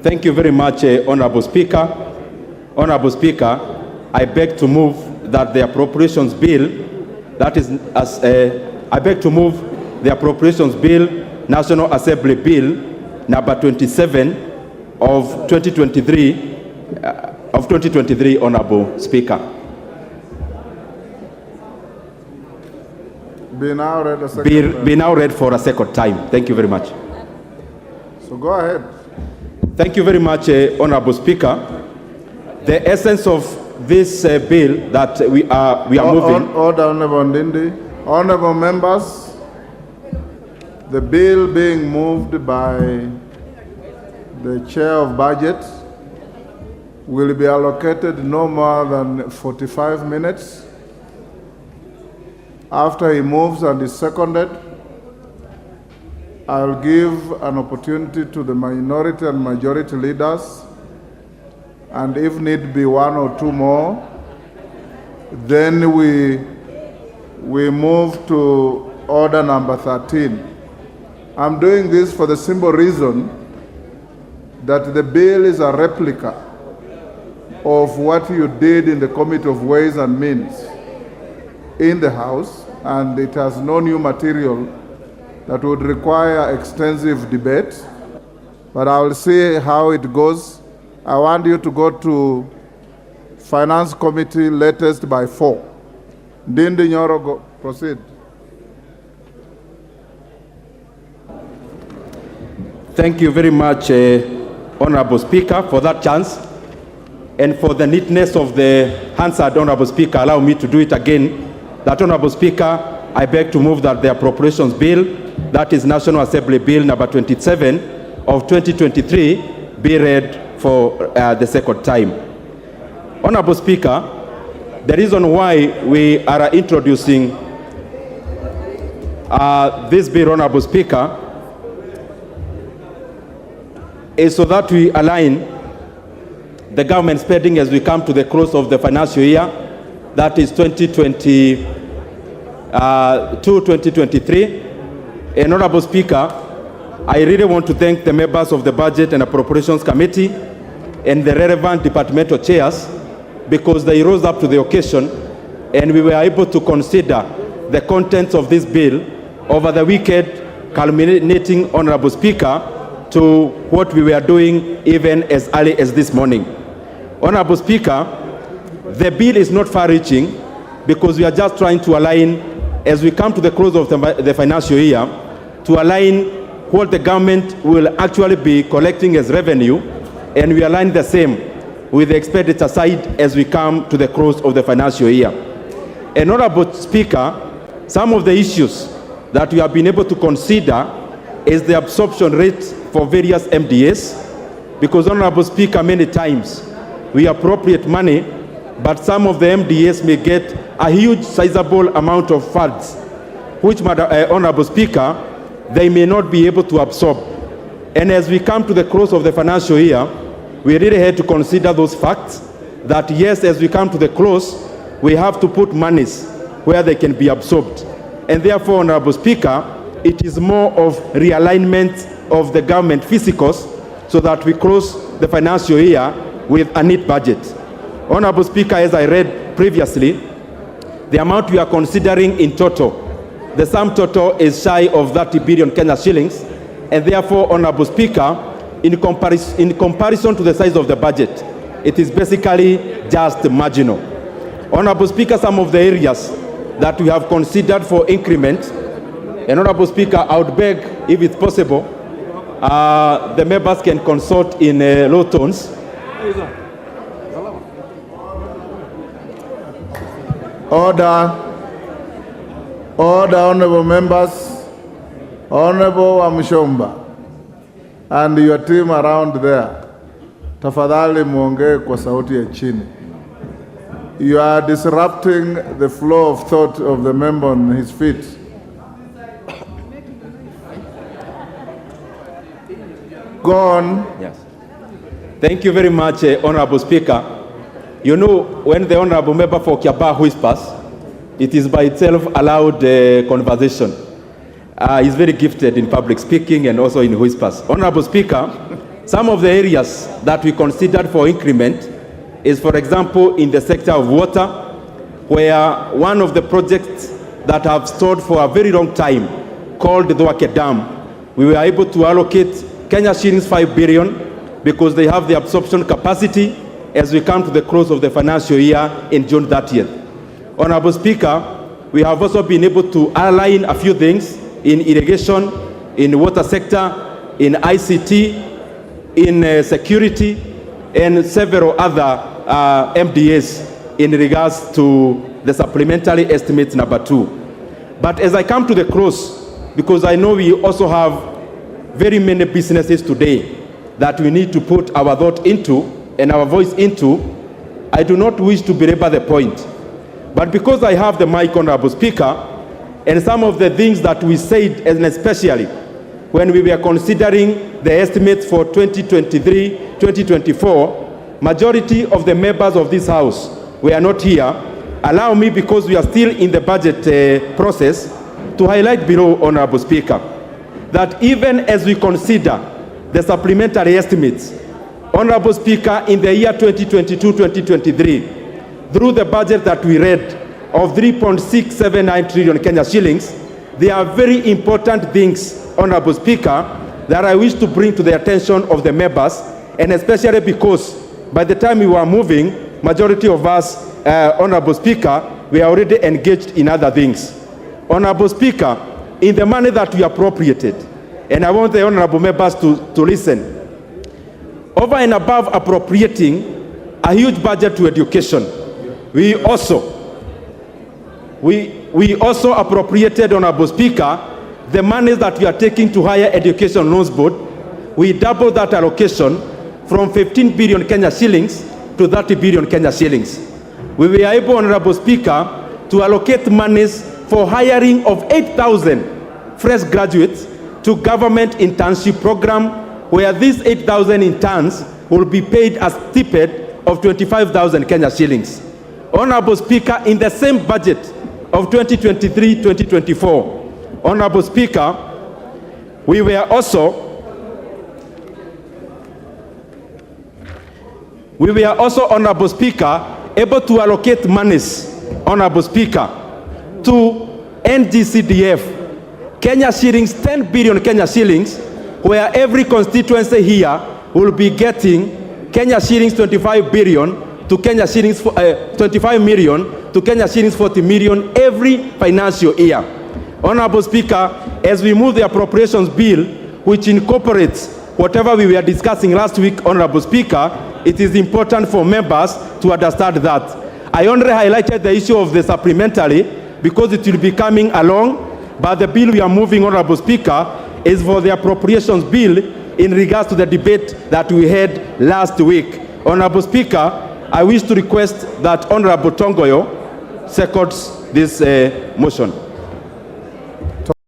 Thank you very much, Honorable Speaker. Honorable Speaker, I beg to move that the appropriations bill, I beg to move the appropriations bill, National Assembly Bill, number 27 of 2023, Honorable Speaker. Be now read a second be now read for a second time. Thank you very much. So go ahead. Thank you very much, Honorable Speaker. The essence of this bill that we are moving. Order, Honorable Ndindi. Honorable members, the bill being moved by the Chair of Budget will be allocated no more than 45 minutes. After he moves and is seconded, I'll give an opportunity to the minority and majority leaders, and if need be one or two more, then we move to order number 13. I'm doing this for the simple reason that the bill is a replica of what you did in the Committee of Ways and Means in the House, and it has no new material that would require extensive debate, but I will see how it goes. I want you to go to Finance Committee latest by 4. Ndindi, Nyoro, go, proceed. Thank you very much, Honorable Speaker, for that chance. And for the neatness of the answer, Honorable Speaker, allow me to do it again. That, Honorable Speaker, I beg to move that the appropriations bill, that is National Assembly Bill number 27 of 2023, be read for the second time. Honorable Speaker, the reason why we are introducing this bill, Honorable Speaker, is so that we align the government spending as we come to the close of the financial year, that is 2023. And Honorable Speaker, I really want to thank the members of the Budget and Appropriations Committee and the relevant departmental chairs, because they rose up to the occasion and we were able to consider the contents of this bill over the weekend, culminating, Honorable Speaker, to what we were doing even as early as this morning. Honorable Speaker, the bill is not far-reaching because we are just trying to align, as we come to the close of the financial year, to align what the government will actually be collecting as revenue, and we align the same with the expenditure side as we come to the close of the financial year. And Honorable Speaker, some of the issues that we have been able to consider is the absorption rate for various MDAs, because Honorable Speaker, many times we appropriate money, but some of the MDAs may get a huge sizable amount of funds, which, Honorable Speaker, they may not be able to absorb. And as we come to the close of the financial year, we really had to consider those facts that yes, as we come to the close, we have to put monies where they can be absorbed. And therefore, Honorable Speaker, it is more of realignment of the government physicals so that we close the financial year with a neat budget. Honorable Speaker, as I read previously, the amount we are considering in total, the sum total is shy of 30 billion Kenya shillings, and therefore, Honorable Speaker, in comparison to the size of the budget, it is basically just marginal. Honorable Speaker, some of the areas that we have considered for increment, and Honorable Speaker, I would beg, if it's possible, the members can consult in low tones. Order. Order, honorable members. Honorable Wamshomba and your team around there, tafadhali muongee kwa sauti ya chini. You are disrupting the flow of thought of the member on his feet. Go on. Yes. Thank you very much, Honorable Speaker. You know, when the Honorable Member for Kiaba whispers, it is by itself a loud conversation. He's very gifted in public speaking and also in whispers. Honorable Speaker, Some of the areas that we considered for increment is, for example, in the sector of water, where one of the projects that have stored for a very long time, called the Dwake Dam, we were able to allocate Kenya shillings 5 billion because they have the absorption capacity as we come to the close of the financial year in June 30th. Honorable Speaker, we have also been able to align a few things in irrigation, in the water sector, in ICT, in security, and several other MDAs in regards to the supplementary estimates number 2. But as I come to the close, because I know we also have very many businesses today that we need to put our thought into and our voice into, I do not wish to belabor the point. But because I have the mic, Honorable Speaker, and some of the things that we said, and especially when we were considering the estimates for 2023-2024, majority of the members of this House were not here. Allow me, because we are still in the budget process, to highlight below, Honorable Speaker, that even as we consider the supplementary estimates, Honorable Speaker, in the year 2022-2023, through the budget that we read of 3.679 trillion Kenya shillings, there are very important things, Honorable Speaker, that I wish to bring to the attention of the members, and especially because by the time we were moving, majority of us, Honorable Speaker, we are already engaged in other things. Honorable Speaker, in the money that we appropriated, and I want the honorable members to listen, over and above appropriating a huge budget to education, we also appropriated, Honorable Speaker, the money that we are taking to Higher Education Loans Board. We doubled that allocation from 15 billion Kenya shillings to 30 billion Kenya shillings. We were able, Honorable Speaker, to allocate monies for hiring of 8,000 fresh graduates to government internship program, where these 8,000 interns will be paid a stipend of 25,000 Kenya shillings. Honorable Speaker, in the same budget of 2023-2024, Honorable Speaker, we were also, Honorable Speaker, able to allocate monies, Honorable Speaker, to NGCDF, Kenya shillings, 10 billion Kenya shillings, where every constituency here will be getting Kenya shillings 25 billion to Kenya shillings 25 million to Kenya shillings 40 million every financial year. Honorable Speaker, as we move the appropriations bill, which incorporates whatever we were discussing last week, Honorable Speaker, it is important for members to understand that. I only highlighted the issue of the supplementary because it will be coming along, but the bill we are moving, Honorable Speaker, is for the appropriations bill in regards to the debate that we had last week. Honorable Speaker, I wish to request that Honorable Tongoyo seconds this motion.